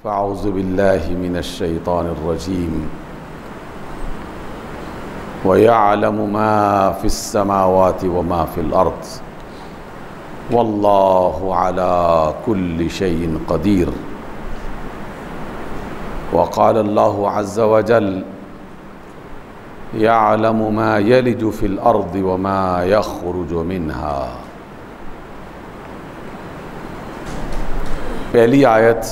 فاعوذ باللہ من الشیطان الرجیم وَيَعْلَمُ مَا فِي السَّمَاوَاتِ وَمَا فِي الْأَرْضِ وَاللَّهُ عَلَى كُلِّ شَيْءٍ قَدِيرٌ وقال الله عز وجل يعلم ما يلج في الأرض وما يخرج منها۔ پہلی آیت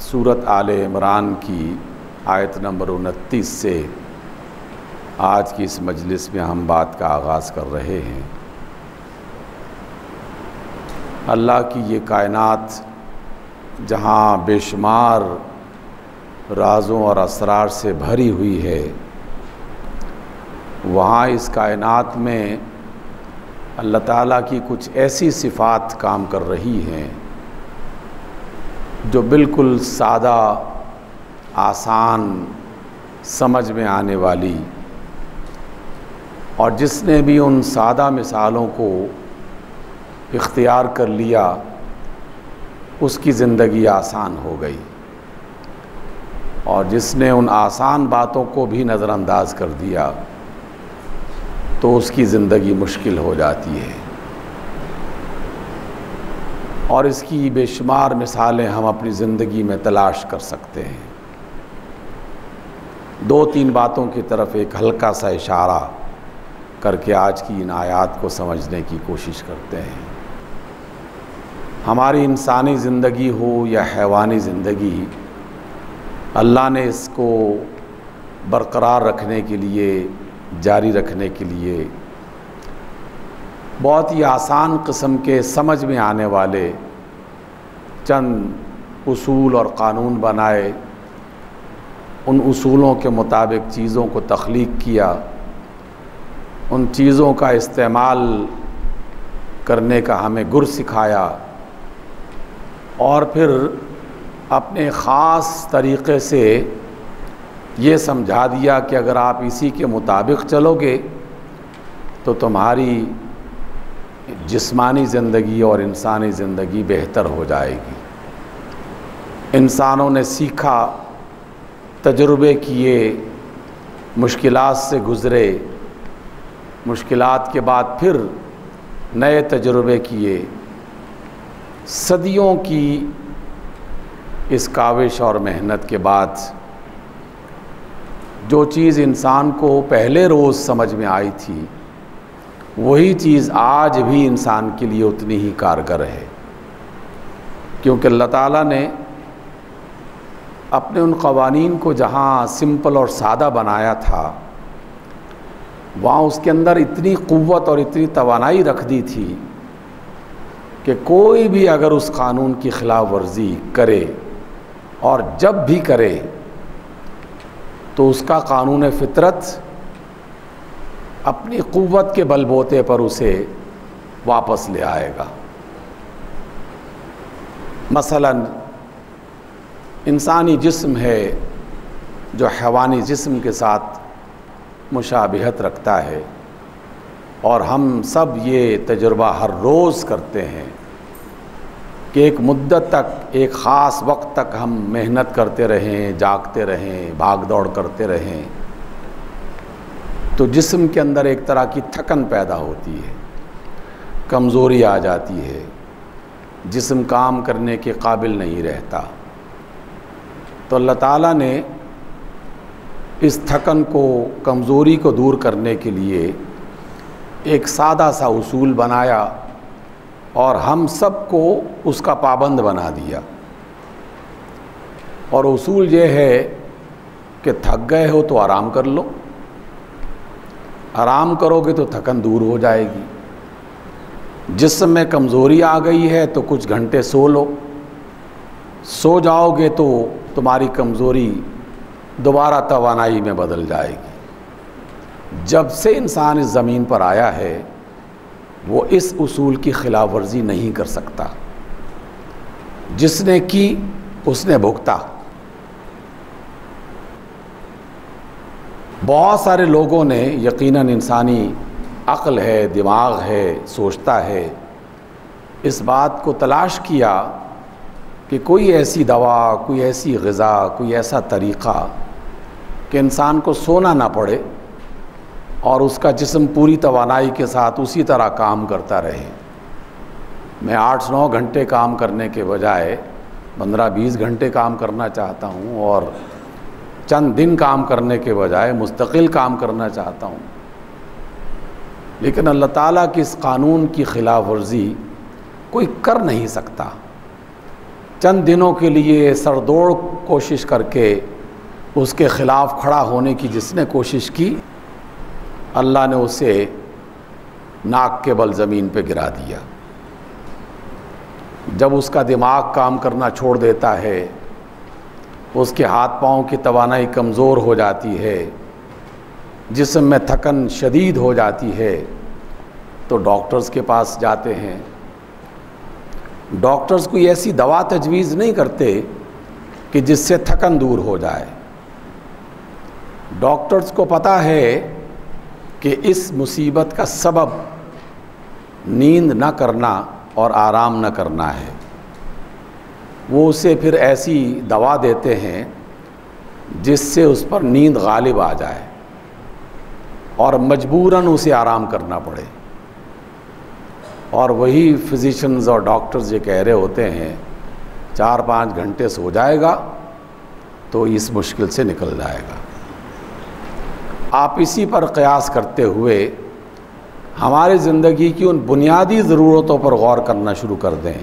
سورۃ آل عمران کی آیت نمبر 29 سے آج کی اس مجلس میں ہم بات کا آغاز کر رہے ہیں۔ اللہ کی یہ کائنات جہاں بے شمار رازوں اور اسرار سے بھری ہوئی ہے، وہاں اس کائنات میں اللہ تعالیٰ کی کچھ ایسی صفات کام کر رہی ہیں جو بالکل سادہ، آسان، سمجھ میں آنے والی، اور جس نے بھی ان سادہ مثالوں کو اختیار کر لیا اس کی زندگی آسان ہو گئی، اور جس نے ان آسان باتوں کو بھی نظر انداز کر دیا تو اس کی زندگی مشکل ہو جاتی ہے۔ اور اس کی بے شمار مثالیں ہم اپنی زندگی میں تلاش کر سکتے ہیں۔ دو تین باتوں کی طرف ایک ہلکا سا اشارہ کر کے آج کی ان آیات کو سمجھنے کی کوشش کرتے ہیں۔ ہماری انسانی زندگی ہو یا حیوانی زندگی، اللہ نے اس کو برقرار رکھنے کے لیے، جاری رکھنے کے لیے بہت ہی آسان قسم کے سمجھ میں آنے والے چند اصول اور قانون بنائے، ان اصولوں کے مطابق چیزوں کو تخلیق کیا، ان چیزوں کا استعمال کرنے کا ہمیں گر سکھایا، اور پھر اپنے خاص طریقے سے یہ سمجھا دیا کہ اگر آپ اسی کے مطابق چلو گے تو تمہاری جسمانی زندگی اور انسانی زندگی بہتر ہو جائے گی۔ انسانوں نے سیکھا، تجربے کیے، مشکلات سے گزرے، مشکلات کے بعد پھر نئے تجربے کیے، صدیوں کی اس کاوش اور محنت کے بعد جو چیز انسان کو پہلے روز سمجھ میں آئی تھی، وہی چیز آج بھی انسان کے لیے اتنی ہی کارگر ہے، کیونکہ اللہ تعالیٰ نے اپنے ان قوانین کو جہاں سمپل اور سادہ بنایا تھا، وہاں اس کے اندر اتنی قوت اور اتنی توانائی رکھ دی تھی کہ کوئی بھی اگر اس قانون کی خلاف ورزی کرے اور جب بھی کرے تو اس کا قانون فطرت اپنی قوت کے بل بوتے پر اسے واپس لے آئے گا۔ مثلا انسانی جسم ہے جو حیوانی جسم کے ساتھ مشابہت رکھتا ہے، اور ہم سب یہ تجربہ ہر روز کرتے ہیں کہ ایک مدت تک، ایک خاص وقت تک ہم محنت کرتے رہیں، جاگتے رہیں، بھاگ دوڑ کرتے رہیں تو جسم کے اندر ایک طرح کی تھکن پیدا ہوتی ہے، کمزوری آ جاتی ہے، جسم کام کرنے کے قابل نہیں رہتا۔ تو اللہ تعالیٰ نے اس تھکن کو، کمزوری کو دور کرنے کے لیے ایک سادہ سا اصول بنایا اور ہم سب کو اس کا پابند بنا دیا، اور اصول یہ ہے کہ تھک گئے ہو تو آرام کر لو، آرام کرو گے تو تھکن دور ہو جائے گی، جسم میں کمزوری آ گئی ہے تو کچھ گھنٹے سو لو، سو جاؤ گے تو تمہاری کمزوری دوبارہ توانائی میں بدل جائے گی۔ جب سے انسان اس زمین پر آیا ہے وہ اس اصول کی خلاف ورزی نہیں کر سکتا، جس نے کی اس نے بھگتا۔ بہت سارے لوگوں نے، یقیناً انسانی عقل ہے، دماغ ہے، سوچتا ہے، اس بات کو تلاش کیا کہ کوئی ایسی دوا، کوئی ایسی غذا، کوئی ایسا طریقہ کہ انسان کو سونا نہ پڑے اور اس کا جسم پوری توانائی کے ساتھ اسی طرح کام کرتا رہے۔ میں 8-9 گھنٹے کام کرنے کے بجائے 15-20 گھنٹے کام کرنا چاہتا ہوں، اور چند دن کام کرنے کے بجائے مستقل کام کرنا چاہتا ہوں۔ لیکن اللہ تعالیٰ کی اس قانون کی خلاف ورزی کوئی کر نہیں سکتا۔ چند دنوں کے لیے سردوڑ کوشش کر کے اس کے خلاف کھڑا ہونے کی جس نے کوشش کی، اللہ نے اسے ناک کے بل زمین پہ گرا دیا۔ جب اس کا دماغ کام کرنا چھوڑ دیتا ہے، اس کے ہاتھ پاؤں کی توانائی کمزور ہو جاتی ہے، جسم میں تھکن شدید ہو جاتی ہے، تو ڈاکٹرز کے پاس جاتے ہیں۔ ڈاکٹرز کوئی ایسی دوا تجویز نہیں کرتے کہ جس سے تھکن دور ہو جائے۔ ڈاکٹرز کو پتہ ہے کہ اس مصیبت کا سبب نیند نہ کرنا اور آرام نہ کرنا ہے۔ وہ اسے پھر ایسی دوا دیتے ہیں جس سے اس پر نیند غالب آ جائے اور مجبوراً اسے آرام کرنا پڑے۔ اور وہی فزیشنز اور ڈاکٹرز یہ کہہ رہے ہوتے ہیں 4-5 گھنٹے سو جائے گا تو اس مشکل سے نکل جائے گا۔ آپ اسی پر قیاس کرتے ہوئے ہماری زندگی کی ان بنیادی ضرورتوں پر غور کرنا شروع کر دیں۔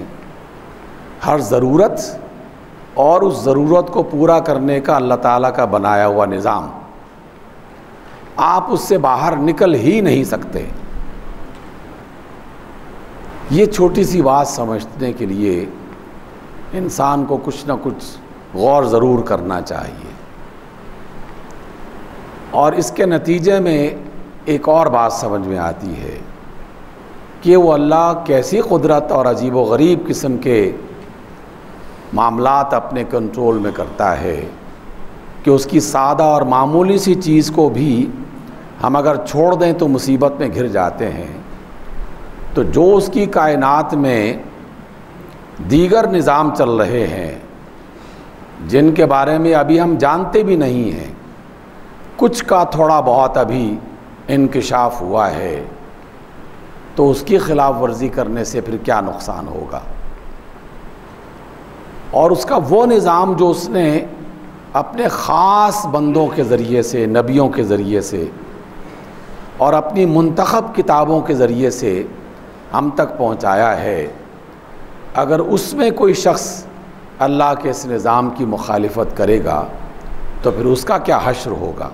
ہر ضرورت اور اس ضرورت کو پورا کرنے کا اللہ تعالیٰ کا بنایا ہوا نظام، آپ اس سے باہر نکل ہی نہیں سکتے۔ یہ چھوٹی سی بات سمجھنے کے لیے انسان کو کچھ نہ کچھ غور ضرور کرنا چاہیے۔ اور اس کے نتیجے میں ایک اور بات سمجھ میں آتی ہے کہ وہ اللہ کیسی قدرت اور عجیب و غریب قسم کے معاملات اپنے کنٹرول میں کرتا ہے کہ اس کی سادہ اور معمولی سی چیز کو بھی ہم اگر چھوڑ دیں تو مصیبت میں گھر جاتے ہیں۔ تو جو اس کی کائنات میں دیگر نظام چل رہے ہیں جن کے بارے میں ابھی ہم جانتے بھی نہیں ہیں، کچھ کا تھوڑا بہت ابھی انکشاف ہوا ہے، تو اس کی خلاف ورزی کرنے سے پھر کیا نقصان ہوگا۔ اور اس کا وہ نظام جو اس نے اپنے خاص بندوں کے ذریعے سے، نبیوں کے ذریعے سے اور اپنی منتخب کتابوں کے ذریعے سے ہم تک پہنچایا ہے، اگر اس میں کوئی شخص اللہ کے اس نظام کی مخالفت کرے گا تو پھر اس کا کیا حشر ہوگا،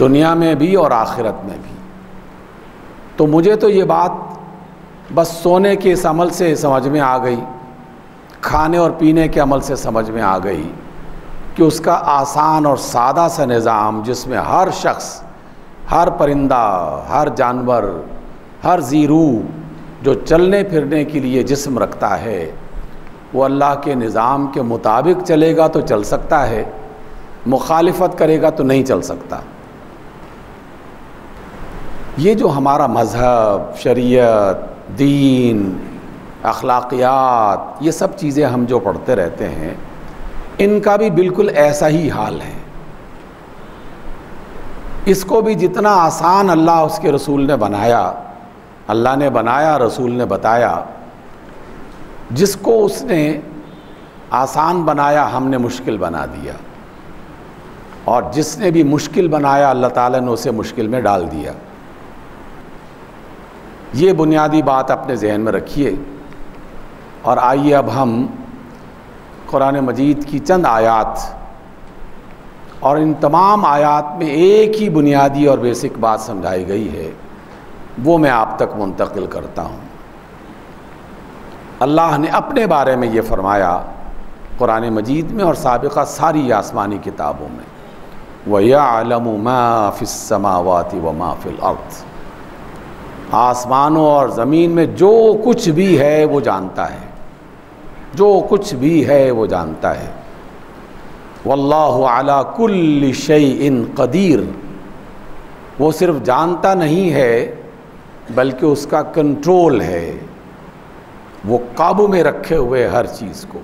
دنیا میں بھی اور آخرت میں بھی۔ تو مجھے تو یہ بات بس سونے کے اس عمل سے سمجھ میں آ گئی، کھانے اور پینے کے عمل سے سمجھ میں آ گئی کہ اس کا آسان اور سادہ سا نظام جس میں ہر شخص، ہر پرندہ، ہر جانور، ہر ذی روح جو چلنے پھرنے کے لیے جسم رکھتا ہے، وہ اللہ کے نظام کے مطابق چلے گا تو چل سکتا ہے، مخالفت کرے گا تو نہیں چل سکتا۔ یہ جو ہمارا مذہب، شریعت، دین، اخلاقیات، یہ سب چیزیں ہم جو پڑھتے رہتے ہیں، ان کا بھی بالکل ایسا ہی حال ہے۔ اس کو بھی جتنا آسان اللہ اس کے رسول نے بنایا، اللہ نے بنایا، رسول نے بتایا، جس کو اس نے آسان بنایا ہم نے مشکل بنا دیا، اور جس نے بھی مشکل بنایا اللہ تعالیٰ نے اسے مشکل میں ڈال دیا۔ یہ بنیادی بات اپنے ذہن میں رکھیے، اور آئیے اب ہم قرآن مجید کی چند آیات، اور ان تمام آیات میں ایک ہی بنیادی اور بیسک بات سمجھائی گئی ہے، وہ میں آپ تک منتقل کرتا ہوں۔ اللہ نے اپنے بارے میں یہ فرمایا قرآن مجید میں اور سابقہ ساری آسمانی کتابوں میں، وَيَعْلَمُ مَا فِي السَّمَاوَاتِ وَمَا فِي الْأَرْضِ، آسمانوں اور زمین میں جو کچھ بھی ہے وہ جانتا ہے، جو کچھ بھی ہے وہ جانتا ہے۔ وَاللَّهُ عَلَى كُلِّ شَيْءٍ قَدِيرٌ، وہ صرف جانتا نہیں ہے بلکہ اس کا کنٹرول ہے، وہ قابو میں رکھے ہوئے ہر چیز کو۔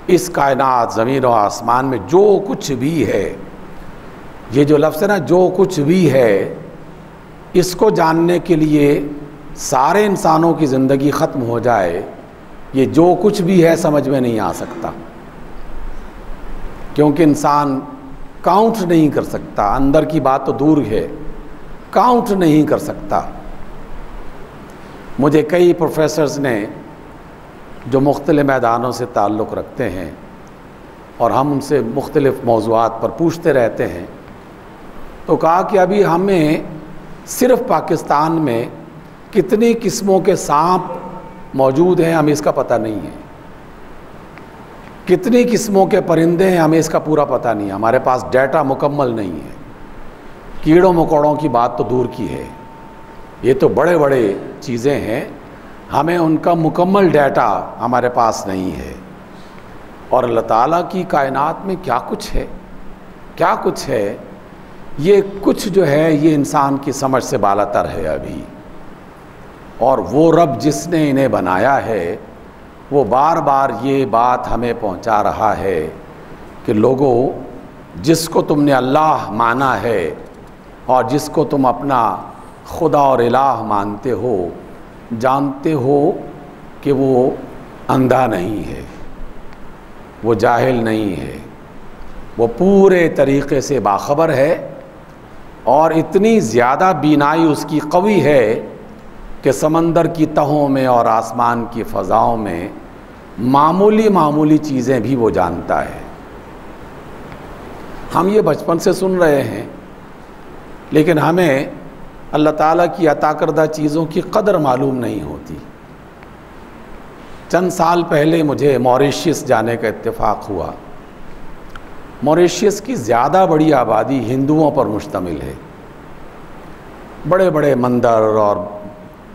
اس کائنات زمین و آسمان میں جو کچھ بھی ہے، یہ جو لفظ ہے نا جو کچھ بھی ہے، اس کو جاننے کے لیے سارے انسانوں کی زندگی ختم ہو جائے، یہ جو کچھ بھی ہے سمجھ میں نہیں آ سکتا، کیونکہ انسان کاؤنٹ نہیں کر سکتا، اندر کی بات تو دور ہے، کاؤنٹ نہیں کر سکتا۔ مجھے کئی پروفیسرز نے جو مختلف میدانوں سے تعلق رکھتے ہیں اور ہم ان سے مختلف موضوعات پر پوچھتے رہتے ہیں، تو کہا کہ ابھی ہمیں صرف پاکستان میں کتنی قسموں کے سانپ موجود ہیں ہمیں اس کا پتہ نہیں ہے، کتنی قسموں کے پرندے ہیں ہمیں اس کا پورا پتہ نہیں ہے، ہمارے پاس ڈیٹا مکمل نہیں ہے۔ کیڑوں مکوڑوں کی بات تو دور کی ہے، یہ تو بڑے بڑے چیزیں ہیں، ہمیں ان کا مکمل ڈیٹا ہمارے پاس نہیں ہے۔ اور اللہ تعالیٰ کی کائنات میں کیا کچھ ہے، کیا کچھ ہے، یہ کچھ جو ہے یہ انسان کی سمجھ سے بالاتر ہے ابھی۔ اور وہ رب جس نے انہیں بنایا ہے وہ بار بار یہ بات ہمیں پہنچا رہا ہے کہ لوگوں، جس کو تم نے اللہ مانا ہے اور جس کو تم اپنا خدا اور الہ مانتے ہو، جانتے ہو کہ وہ اندھا نہیں ہے، وہ جاہل نہیں ہے، وہ پورے طریقے سے باخبر ہے، اور اتنی زیادہ بینائی اس کی قوی ہے کہ سمندر کی تہوں میں اور آسمان کی فضاؤں میں معمولی معمولی چیزیں بھی وہ جانتا ہے۔ ہم یہ بچپن سے سن رہے ہیں، لیکن ہمیں اللہ تعالیٰ کی عطا کردہ چیزوں کی قدر معلوم نہیں ہوتی۔ چند سال پہلے مجھے موریشیس جانے کا اتفاق ہوا۔ موریشیس کی زیادہ بڑی آبادی ہندوؤں پر مشتمل ہے، بڑے بڑے مندر اور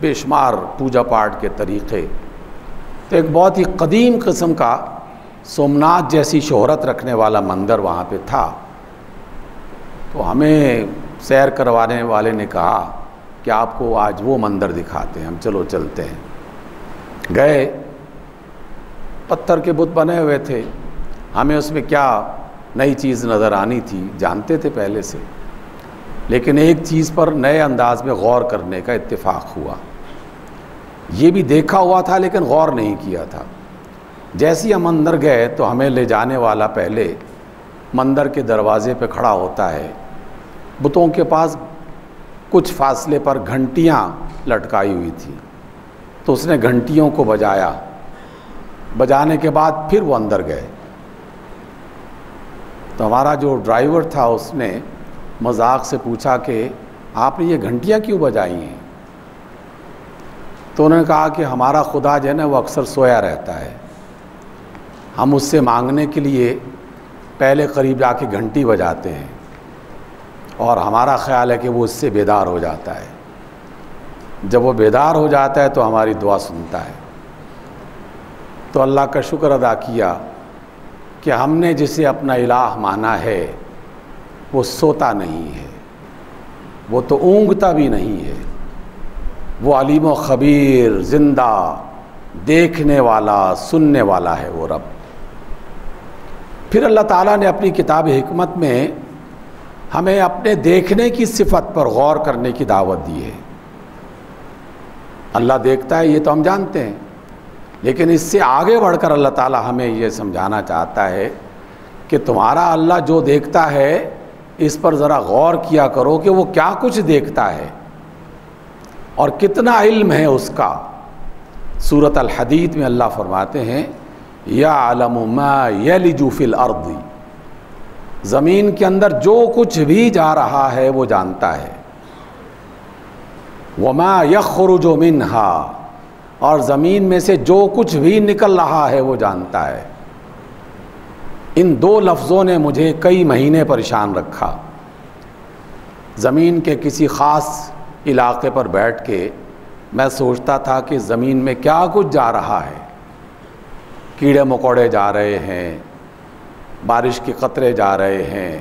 بے شمار پوجا پاٹ کے طریقے، تو ایک بہت ہی قدیم قسم کا سومناتھ جیسی شہرت رکھنے والا مندر وہاں پہ تھا۔ تو ہمیں سیر کروانے والے نے کہا کہ آپ کو آج وہ مندر دکھاتے ہیں، ہم چلو چلتے ہیں۔ گئے، پتھر کے بت بنے ہوئے تھے، ہمیں اس میں کیا نئی چیز نظر آنی تھی، جانتے تھے پہلے سے، لیکن ایک چیز پر نئے انداز میں غور کرنے کا اتفاق ہوا۔ یہ بھی دیکھا ہوا تھا لیکن غور نہیں کیا تھا۔ جیسے ہی ہم اندر گئے تو ہمیں لے جانے والا پہلے مندر کے دروازے پہ کھڑا ہوتا ہے، بتوں کے پاس کچھ فاصلے پر گھنٹیاں لٹکائی ہوئی تھی، تو اس نے گھنٹیوں کو بجایا، بجانے کے بعد پھر وہ اندر گئے۔ تو ہمارا جو ڈرائیور تھا اس نے مذاق سے پوچھا کہ آپ نے یہ گھنٹیاں کیوں بجائی ہیں؟ تو انہوں نے کہا کہ ہمارا خدا جو ہے نا وہ اکثر سویا رہتا ہے، ہم اس سے مانگنے کے لیے پہلے قریب جا کے گھنٹی بجاتے ہیں، اور ہمارا خیال ہے کہ وہ اس سے بیدار ہو جاتا ہے، جب وہ بیدار ہو جاتا ہے تو ہماری دعا سنتا ہے۔ تو اللہ کا شکر ادا کیا کہ ہم نے جسے اپنا الہ مانا ہے وہ سوتا نہیں ہے، وہ تو اونگتا بھی نہیں ہے، وہ علیم و خبیر، زندہ، دیکھنے والا، سننے والا ہے وہ رب۔ پھر اللہ تعالیٰ نے اپنی کتاب حکمت میں ہمیں اپنے دیکھنے کی صفت پر غور کرنے کی دعوت دی ہے۔ اللہ دیکھتا ہے یہ تو ہم جانتے ہیں، لیکن اس سے آگے بڑھ کر اللہ تعالیٰ ہمیں یہ سمجھانا چاہتا ہے کہ تمہارا اللہ جو دیکھتا ہے اس پر ذرا غور کیا کرو کہ وہ کیا کچھ دیکھتا ہے اور کتنا علم ہے اس کا۔ سورۃ الحدید میں اللہ فرماتے ہیں یعلم ما یلج فی الارض، زمین کے اندر جو کچھ بھی جا رہا ہے وہ جانتا ہے، وما یخرج منہا، اور زمین میں سے جو کچھ بھی نکل رہا ہے وہ جانتا ہے۔ ان دو لفظوں نے مجھے کئی مہینے پریشان رکھا۔ زمین کے کسی خاص علاقے پر بیٹھ کے میں سوچتا تھا کہ زمین میں کیا کچھ جا رہا ہے، کیڑے مکوڑے جا رہے ہیں، بارش کے قطرے جا رہے ہیں،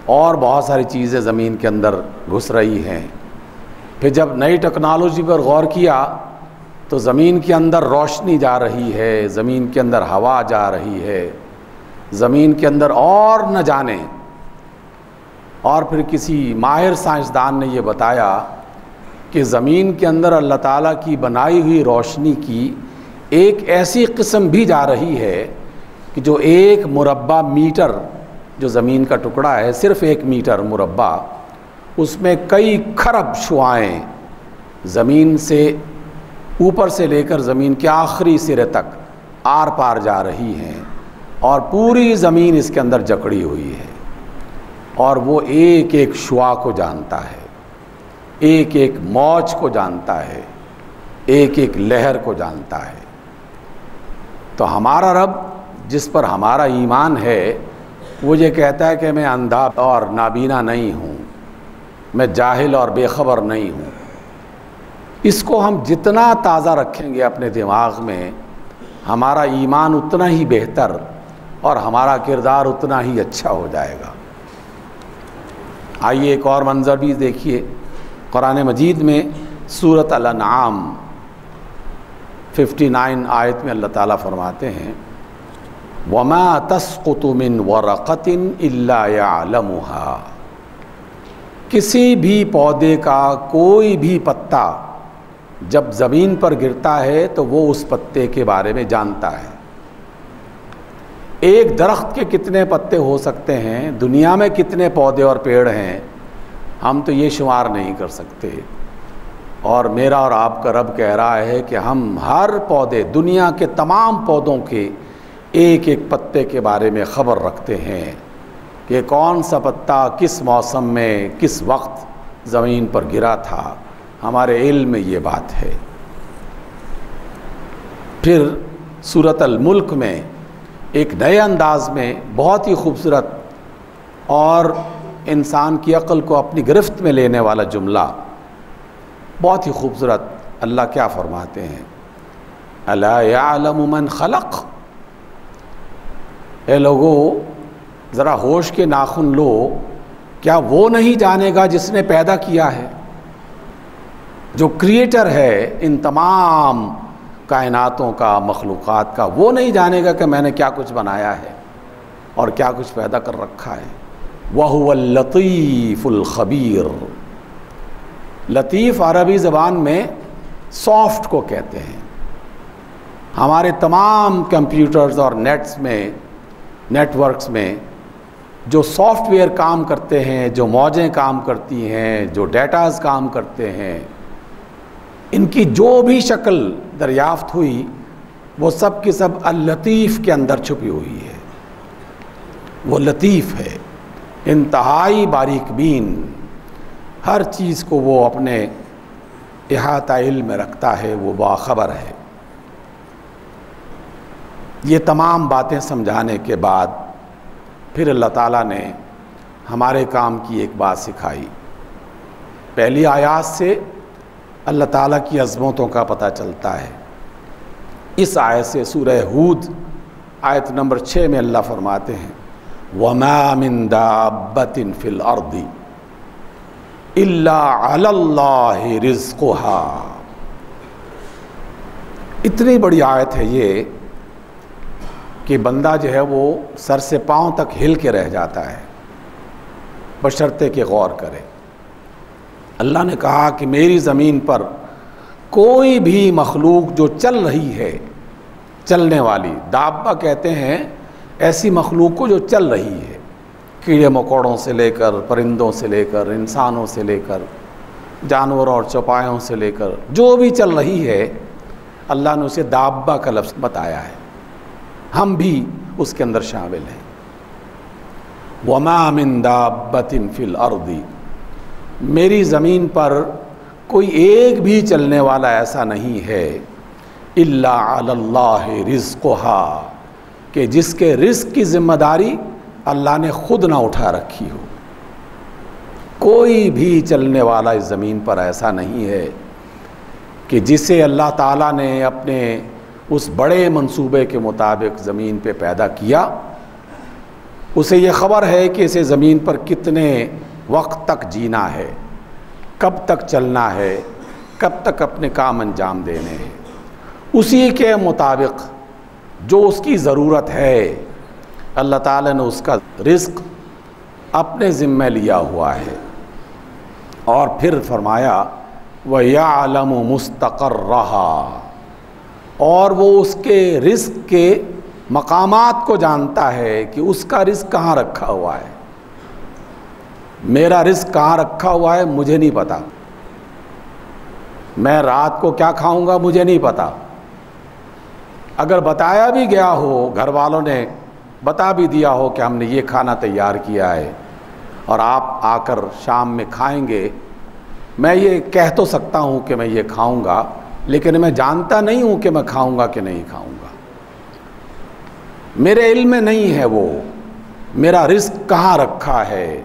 اور بہت ساری چیزیں زمین کے اندر گھس رہی ہیں۔ پھر جب نئی ٹیکنالوجی پر غور کیا تو زمین کے اندر روشنی جا رہی ہے، زمین کے اندر ہوا جا رہی ہے، زمین کے اندر اور نہ جانے۔ اور پھر کسی ماہر سائنسدان نے یہ بتایا کہ زمین کے اندر اللہ تعالیٰ کی بنائی ہوئی روشنی کی ایک ایسی قسم بھی جا رہی ہے کہ جو 1 مربع میٹر جو زمین کا ٹکڑا ہے، صرف 1 میٹر مربع، اس میں کئی کھرب شعاعیں زمین سے اوپر سے لے کر زمین کے آخری سرے تک آر پار جا رہی ہیں، اور پوری زمین اس کے اندر جکڑی ہوئی ہے، اور وہ ایک ایک شعاع کو جانتا ہے، ایک ایک موج کو جانتا ہے، ایک ایک لہر کو جانتا ہے۔ تو ہمارا رب جس پر ہمارا ایمان ہے وہ یہ کہتا ہے کہ میں اندھا اور نابینا نہیں ہوں، میں جاہل اور بے خبر نہیں ہوں۔ اس کو ہم جتنا تازہ رکھیں گے اپنے دماغ میں، ہمارا ایمان اتنا ہی بہتر اور ہمارا کردار اتنا ہی اچھا ہو جائے گا۔ آئیے ایک اور منظر بھی دیکھیے قرآن مجید میں، سورۃ الانعام 59 آیت میں اللہ تعالیٰ فرماتے ہیں وَمَا تَسْقُطُ مِنْ وَرَقَةٍ إِلَّا يَعْلَمُهَا، کسی بھی پودے کا کوئی بھی پتا جب زمین پر گرتا ہے تو وہ اس پتے کے بارے میں جانتا ہے۔ ایک درخت کے کتنے پتے ہو سکتے ہیں، دنیا میں کتنے پودے اور پیڑ ہیں، ہم تو یہ شمار نہیں کر سکتے۔ اور میرا اور آپ کا رب کہہ رہا ہے کہ ہم ہر پودے، دنیا کے تمام پودوں کے ایک ایک پتے کے بارے میں خبر رکھتے ہیں کہ کون سا پتا کس موسم میں کس وقت زمین پر گرا تھا، ہمارے علم میں یہ بات ہے۔ پھر سورۃ الملک میں ایک نئے انداز میں بہت ہی خوبصورت اور انسان کی عقل کو اپنی گرفت میں لینے والا جملہ، بہت ہی خوبصورت، اللہ کیا فرماتے ہیں الا یعلم من خلق۔ اے لوگو ذرا ہوش کے ناخن لو، کیا وہ نہیں جانے گا جس نے پیدا کیا ہے، جو کریٹر ہے ان تمام کائناتوں کا، مخلوقات کا، وہ نہیں جانے گا کہ میں نے کیا کچھ بنایا ہے اور کیا کچھ پیدا کر رکھا ہے۔ وَهُوَ اللَّطِيفُ الْخَبِيرُ، لطیف عربی زبان میں سافٹ کو کہتے ہیں۔ ہمارے تمام کمپیوٹرز اور نیٹ ورکس میں جو سافٹ ویئر کام کرتے ہیں، جو موجیں کام کرتی ہیں، جو ڈیٹاز کام کرتے ہیں، ان کی جو بھی شکل دریافت ہوئی وہ سب کی سب اللطیف کے اندر چھپی ہوئی ہے۔ وہ لطیف ہے، انتہائی باریک بین، ہر چیز کو وہ اپنے احاطہ علم میں رکھتا ہے، وہ باخبر ہے۔ یہ تمام باتیں سمجھانے کے بعد پھر اللہ تعالیٰ نے ہمارے کام کی ایک بات سکھائی۔ پہلی آیات سے اللہ تعالیٰ کی عظمتوں کا پتہ چلتا ہے۔ اس آیت سے سورہ ہود آیت نمبر 6 میں اللہ فرماتے ہیں وَمَا مِن دَابَّةٍ فِي الْأَرْضِ إِلَّا عَلَى اللَّهِ رِزْقُهَا۔ اتنی بڑی آیت ہے یہ کہ بندہ جو ہے وہ سر سے پاؤں تک ہل کے رہ جاتا ہے، بشرطے کہ غور کرے۔ اللہ نے کہا کہ میری زمین پر کوئی بھی مخلوق جو چل رہی ہے، چلنے والی، دابہ کہتے ہیں ایسی مخلوق کو جو چل رہی ہے، کیڑے مکوڑوں سے لے کر، پرندوں سے لے کر، انسانوں سے لے کر، جانوروں اور چوپایوں سے لے کر، جو بھی چل رہی ہے، اللہ نے اسے دابہ کا لفظ بتایا ہے، ہم بھی اس کے اندر شامل ہیں۔ وَمَا مِن دَابَّةٍ فِي الْأَرْضِ، میری زمین پر کوئی ایک بھی چلنے والا ایسا نہیں ہے الا علی اللہ رزقها، کہ جس کے رزق کی ذمہ داری اللہ نے خود نہ اٹھا رکھی ہو۔ کوئی بھی چلنے والا اس زمین پر ایسا نہیں ہے کہ جسے اللہ تعالیٰ نے اپنے اس بڑے منصوبے کے مطابق زمین پہ پیدا کیا، اسے یہ خبر ہے کہ اسے زمین پر کتنے وقت تک جینا ہے، کب تک چلنا ہے، کب تک اپنے کام انجام دینے ہیں۔ اسی کے مطابق جو اس کی ضرورت ہے اللہ تعالیٰ نے اس کا رزق اپنے ذمہ لیا ہوا ہے۔ اور پھر فرمایا وَيَعْلَمُ مُسْتَقَرَّهَا، اور وہ اس کے رزق کے مقامات کو جانتا ہے کہ اس کا رزق کہاں رکھا ہوا ہے۔ میرا رزق کہاں رکھا ہوا ہے مجھے نہیں پتا، میں رات کو کیا کھاؤں گا مجھے نہیں پتا۔ اگر بتایا بھی گیا ہو، گھر والوں نے بتا بھی دیا ہو کہ ہم نے یہ کھانا تیار کیا ہے اور آپ آ کر شام میں کھائیں گے، میں یہ کہہ تو سکتا ہوں کہ میں یہ کھاؤں گا، لیکن میں جانتا نہیں ہوں کہ میں کھاؤں گا کہ نہیں کھاؤں گا۔ میرے علم میں نہیں ہے وہ، میرا رزق کہاں رکھا ہے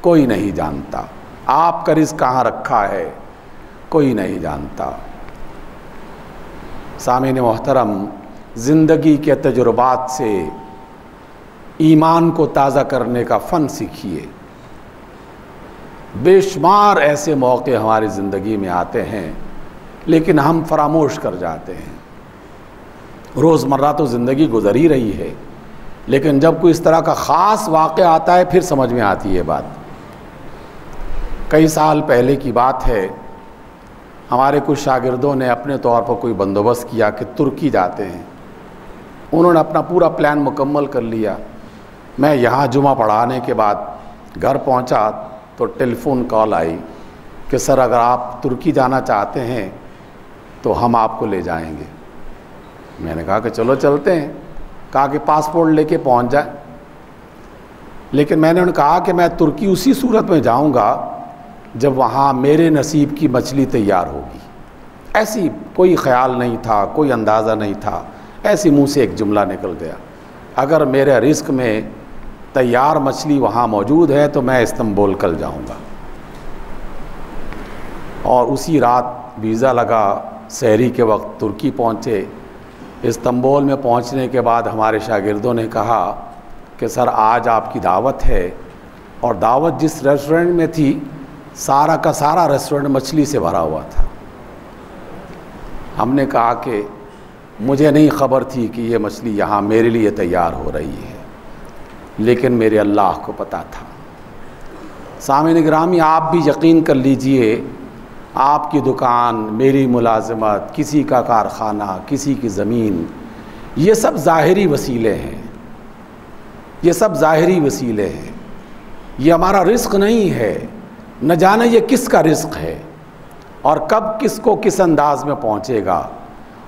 کوئی نہیں جانتا، آپ کا رزق کہاں رکھا ہے کوئی نہیں جانتا۔ سامعین محترم، زندگی کے تجربات سے ایمان کو تازہ کرنے کا فن سیکھیے۔ بے شمار ایسے موقع ہماری زندگی میں آتے ہیں لیکن ہم فراموش کر جاتے ہیں۔ روزمرہ تو زندگی گزر ہی رہی ہے، لیکن جب کوئی اس طرح کا خاص واقعہ آتا ہے پھر سمجھ میں آتی ہے بات۔ کئی سال پہلے کی بات ہے، ہمارے کچھ شاگردوں نے اپنے طور پر کوئی بندوبست کیا کہ ترکی جاتے ہیں۔ انہوں نے اپنا پورا پلان مکمل کر لیا۔ میں یہاں جمعہ پڑھانے کے بعد گھر پہنچا تو ٹیلی فون کال آئی کہ سر اگر آپ ترکی جانا چاہتے ہیں تو ہم آپ کو لے جائیں گے۔ میں نے کہا کہ چلو چلتے ہیں، کہا کہ پاسپورٹ لے کے پہنچ جائیں۔ لیکن میں نے انہیں کہا کہ میں ترکی اسی صورت میں جاؤں گا جب وہاں میرے نصیب کی مچھلی تیار ہوگی۔ ایسی کوئی خیال نہیں تھا، کوئی اندازہ نہیں تھا، ایسی منہ سے ایک جملہ نکل گیا، اگر میرے رزق میں تیار مچھلی وہاں موجود ہے تو میں استنبول کل جاؤں گا۔ اور اسی رات ویزا لگا، سحری کے وقت ترکی پہنچے۔ استنبول میں پہنچنے کے بعد ہمارے شاگردوں نے کہا کہ سر آج آپ کی دعوت ہے، اور دعوت جس ریسٹورنٹ میں تھی سارا کا سارا ریسٹورنٹ مچھلی سے بھرا ہوا تھا۔ ہم نے کہا کہ مجھے نہیں خبر تھی کہ یہ مچھلی یہاں میرے لیے تیار ہو رہی ہے، لیکن میرے اللہ کو پتہ تھا۔ سامعین گرامی، آپ بھی یقین کر لیجئے، آپ کی دکان، میری ملازمت، کسی کا کارخانہ، کسی کی زمین، یہ سب ظاہری وسیلے ہیں، یہ سب ظاہری وسیلے ہیں، یہ ہمارا رزق نہیں ہے۔ نہ جانے یہ کس کا رزق ہے اور کب کس کو کس انداز میں پہنچے گا،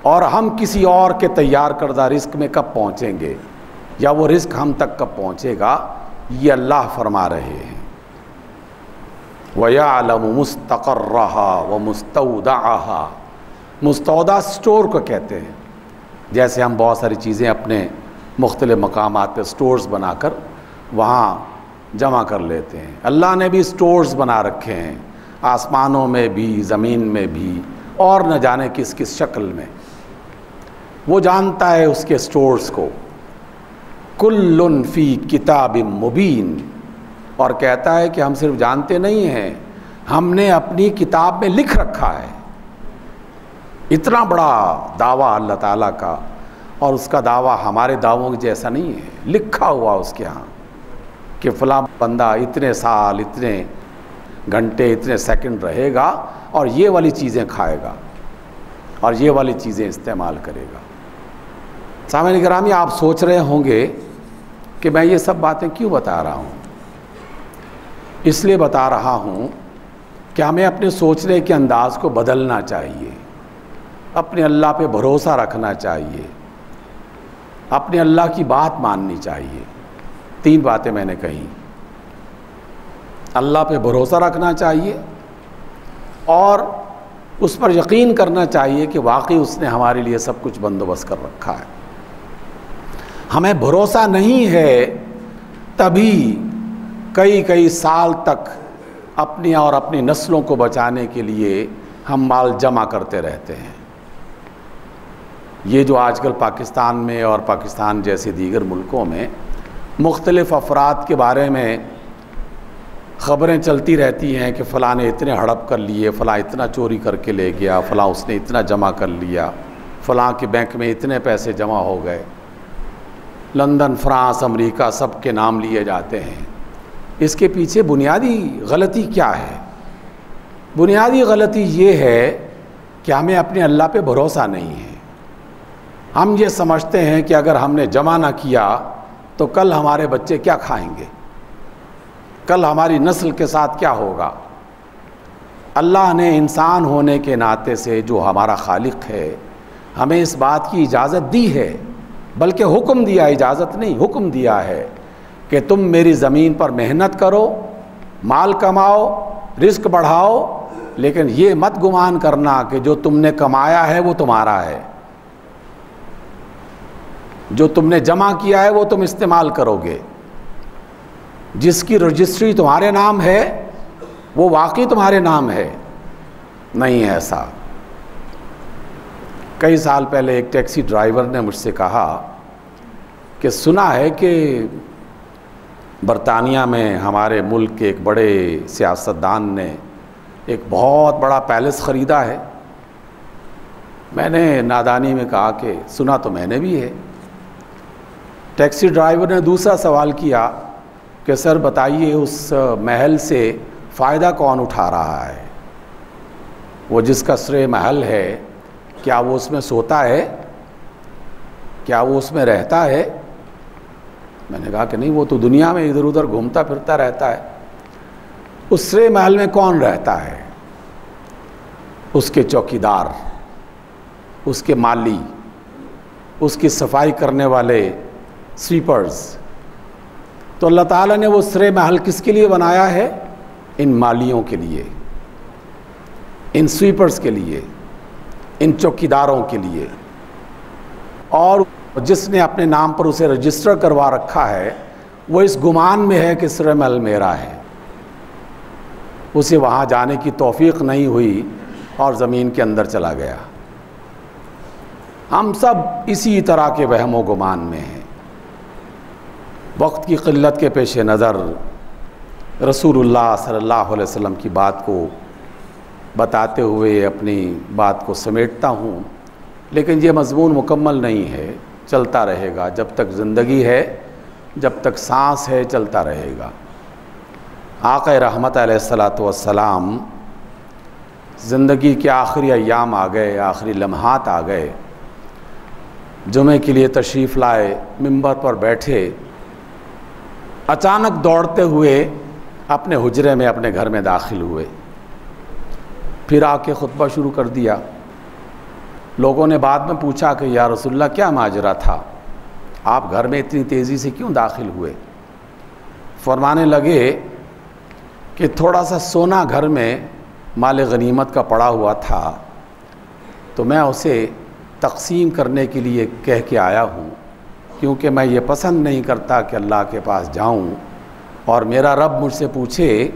اور ہم کسی اور کے تیار کردہ رزق میں کب پہنچیں گے، یا وہ رزق ہم تک کب پہنچے گا، یہ اللہ فرما رہے ہیں۔ وَيَعْلَمُ مُسْتَقَرَّهَا وَمُسْتَوْدَعَهَا، مستودع سٹور کو کہتے ہیں۔ جیسے ہم بہت ساری چیزیں اپنے مختلف مقامات پہ سٹورز بنا کر وہاں جمع کر لیتے ہیں، اللہ نے بھی سٹورز بنا رکھے ہیں، آسمانوں میں بھی، زمین میں بھی، اور نہ جانے کس کس شکل میں۔ وہ جانتا ہے اس کے سٹورز کو۔ کُلٌ فی کتاب مبین، اور کہتا ہے کہ ہم صرف جانتے نہیں ہیں، ہم نے اپنی کتاب میں لکھ رکھا ہے۔ اتنا بڑا دعویٰ اللہ تعالیٰ کا، اور اس کا دعویٰ ہمارے دعووں کے جیسا نہیں ہے، لکھا ہوا اس کے ہاں کہ فلاں بندہ اتنے سال، اتنے گھنٹے، اتنے سیکنڈ رہے گا اور یہ والی چیزیں کھائے گا اور یہ والی چیزیں استعمال کرے گا۔ سامعین گرامی، آپ سوچ رہے ہوں گے کہ میں یہ سب باتیں کیوں بتا رہا ہوں؟ اس لیے بتا رہا ہوں کہ ہمیں اپنے سوچنے کے انداز کو بدلنا چاہیے، اپنے اللہ پہ بھروسہ رکھنا چاہیے، اپنے اللہ کی بات ماننی چاہیے۔ 3 باتیں میں نے کہیں، اللہ پہ بھروسہ رکھنا چاہیے، اور اس پر یقین کرنا چاہیے کہ واقعی اس نے ہمارے لیے سب کچھ بندوبست کر رکھا ہے۔ ہمیں بھروسہ نہیں ہے تبھی کئی سال تک اپنی اور اپنی نسلوں کو بچانے کے لیے ہم مال جمع کرتے رہتے ہیں۔ یہ جو آج کل پاکستان میں اور پاکستان جیسے دیگر ملکوں میں مختلف افراد کے بارے میں خبریں چلتی رہتی ہیں کہ فلاں نے اتنے ہڑپ کر لیے، فلاں اتنا چوری کر کے لے گیا، فلاں اس نے اتنا جمع کر لیا، فلاں کے بینک میں اتنے پیسے جمع ہو گئے، لندن، فرانس، امریکہ سب کے نام لیے جاتے ہیں۔ اس کے پیچھے بنیادی غلطی کیا ہے؟ بنیادی غلطی یہ ہے کہ ہمیں اپنے اللہ پہ بھروسہ نہیں ہے۔ ہم یہ سمجھتے ہیں کہ اگر ہم نے جمع نہ کیا تو کل ہمارے بچے کیا کھائیں گے، کل ہماری نسل کے ساتھ کیا ہوگا۔ اللہ نے انسان ہونے کے ناطے سے جو ہمارا خالق ہے ہمیں اس بات کی اجازت دی ہے، بلکہ حکم دیا، اجازت نہیں حکم دیا ہے کہ تم میری زمین پر محنت کرو، مال کماؤ، رزق بڑھاؤ، لیکن یہ مت گمان کرنا کہ جو تم نے کمایا ہے وہ تمہارا ہے، جو تم نے جمع کیا ہے وہ تم استعمال کرو گے، جس کی رجسٹری تمہارے نام ہے وہ واقعی تمہارے نام ہے، نہیں ہے ایسا۔ کئی سال پہلے ایک ٹیکسی ڈرائیور نے مجھ سے کہا کہ سنا ہے کہ برطانیہ میں ہمارے ملک کے ایک بڑے سیاستدان نے ایک بہت بڑا پیلس خریدا ہے۔ میں نے نادانی میں کہا کہ سنا تو میں نے بھی ہے۔ ٹیکسی ڈرائیور نے دوسرا سوال کیا کہ سر بتائیے اس محل سے فائدہ کون اٹھا رہا ہے؟ وہ جس کا سرے محل ہے کیا وہ اس میں سوتا ہے؟ کیا وہ اس میں رہتا ہے؟ میں نے کہا کہ نہیں، وہ تو دنیا میں ادھر ادھر گھومتا پھرتا رہتا ہے۔ اس سرے محل میں کون رہتا ہے؟ اس کے چوکیدار، اس کے مالی، اس کی صفائی کرنے والے سویپرز۔ تو اللہ تعالیٰ نے وہ سرے محل کس کے لیے بنایا ہے؟ ان مالیوں کے لیے، ان سویپرز کے لیے، ان چوکیداروں کے لیے۔ اور جس نے اپنے نام پر اسے رجسٹر کروا رکھا ہے وہ اس گمان میں ہے کہ سرے محل میرا ہے، اسے وہاں جانے کی توفیق نہیں ہوئی اور زمین کے اندر چلا گیا۔ ہم سب اسی طرح کے وہم و گمان میں ہیں۔ وقت کی قلت کے پیش نظر رسول اللہ صلی اللہ علیہ وسلم کی بات کو بتاتے ہوئے اپنی بات کو سمیٹتا ہوں، لیکن یہ مضمون مکمل نہیں ہے، چلتا رہے گا، جب تک زندگی ہے، جب تک سانس ہے چلتا رہے گا۔ آقا رحمت علیہ الصلاۃ والسلام زندگی کے آخری ایام آ گئے، آخری لمحات آ گئے، جمعے کے لیے تشریف لائے، منبر پر بیٹھے، اچانک دوڑتے ہوئے اپنے حجرے میں اپنے گھر میں داخل ہوئے، پھر آ کے خطبہ شروع کر دیا۔ لوگوں نے بعد میں پوچھا کہ یا رسول اللہ کیا ماجرا تھا، آپ گھر میں اتنی تیزی سے کیوں داخل ہوئے؟ فرمانے لگے کہ تھوڑا سا سونا گھر میں مال غنیمت کا پڑا ہوا تھا، تو میں اسے تقسیم کرنے کے لیے کہہ کے آیا ہوں، کیونکہ میں یہ پسند نہیں کرتا کہ اللہ کے پاس جاؤں اور میرا رب مجھ سے پوچھے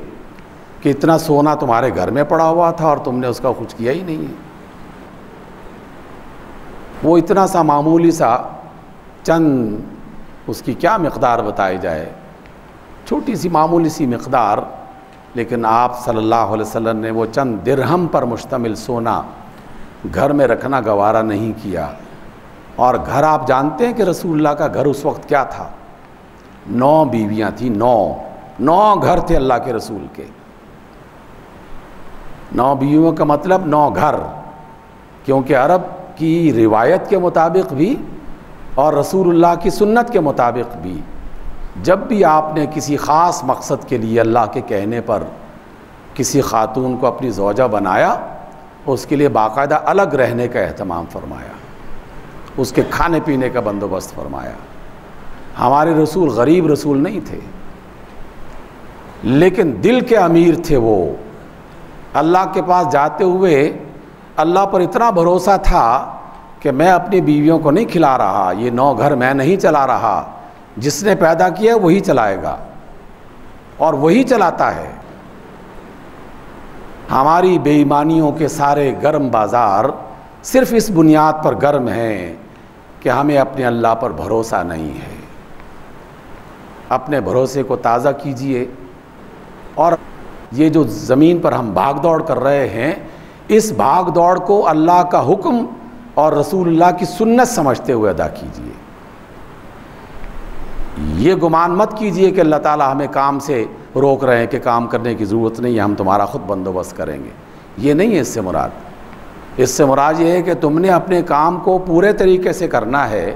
کہ اتنا سونا تمہارے گھر میں پڑا ہوا تھا اور تم نے اس کا کچھ کیا ہی نہیں ہے۔ وہ اتنا سا معمولی سا چند، اس کی کیا مقدار بتائی جائے، چھوٹی سی معمولی سی مقدار، لیکن آپ صلی اللہ علیہ وسلم نے وہ چند درہم پر مشتمل سونا گھر میں رکھنا گوارا نہیں کیا۔ اور گھر آپ جانتے ہیں کہ رسول اللہ کا گھر اس وقت کیا تھا؟ 9 بیویاں تھیں، 9 گھر تھے اللہ کے رسول کے۔ 9 بیویوں کا مطلب 9 گھر، کیونکہ عرب کی روایت کے مطابق بھی اور رسول اللہ کی سنت کے مطابق بھی جب بھی آپ نے کسی خاص مقصد کے لیے اللہ کے کہنے پر کسی خاتون کو اپنی زوجہ بنایا، اس کے لیے باقاعدہ الگ رہنے کا اہتمام فرمایا، اس کے کھانے پینے کا بندوبست فرمایا۔ ہمارے رسول غریب رسول نہیں تھے، لیکن دل کے امیر تھے۔ وہ اللہ کے پاس جاتے ہوئے اللہ پر اتنا بھروسہ تھا کہ میں اپنی بیویوں کو نہیں کھلا رہا، یہ 9 گھر میں نہیں چلا رہا، جس نے پیدا کیا وہی چلائے گا اور وہی چلاتا ہے۔ ہماری بے ایمانیوں کے سارے گرم بازار صرف اس بنیاد پر گرم ہیں کہ ہمیں اپنے اللہ پر بھروسہ نہیں ہے۔ اپنے بھروسے کو تازہ کیجئے، اور یہ جو زمین پر ہم بھاگ دوڑ کر رہے ہیں، اس بھاگ دوڑ کو اللہ کا حکم اور رسول اللہ کی سنت سمجھتے ہوئے ادا کیجئے۔ یہ گمان مت کیجئے کہ اللہ تعالیٰ ہمیں کام سے روک رہے ہیں کہ کام کرنے کی ضرورت نہیں ہے، ہم تمہارا خود بندوبست کریں گے۔ یہ نہیں ہے اس سے مراد۔ اس سے مراد یہ ہے کہ تم نے اپنے کام کو پورے طریقے سے کرنا ہے،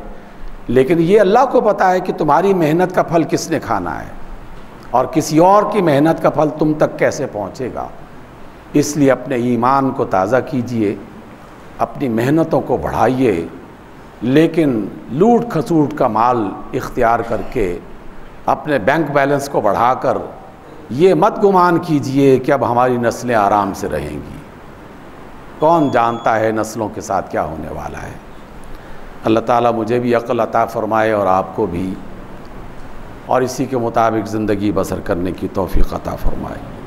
لیکن یہ اللہ کو پتہ ہے کہ تمہاری محنت کا پھل کس نے کھانا ہے اور کسی اور کی محنت کا پھل تم تک کیسے پہنچے گا۔ اس لیے اپنے ایمان کو تازہ کیجئے، اپنی محنتوں کو بڑھائیے، لیکن لوٹ کھسوٹ کا مال اختیار کر کے اپنے بینک بیلنس کو بڑھا کر یہ مت گمان کیجئے کہ اب ہماری نسلیں آرام سے رہیں گی۔ کون جانتا ہے نسلوں کے ساتھ کیا ہونے والا ہے۔ اللہ تعالیٰ مجھے بھی عقل عطا فرمائے اور آپ کو بھی، اور اسی کے مطابق زندگی بسر کرنے کی توفیق عطا فرمائے۔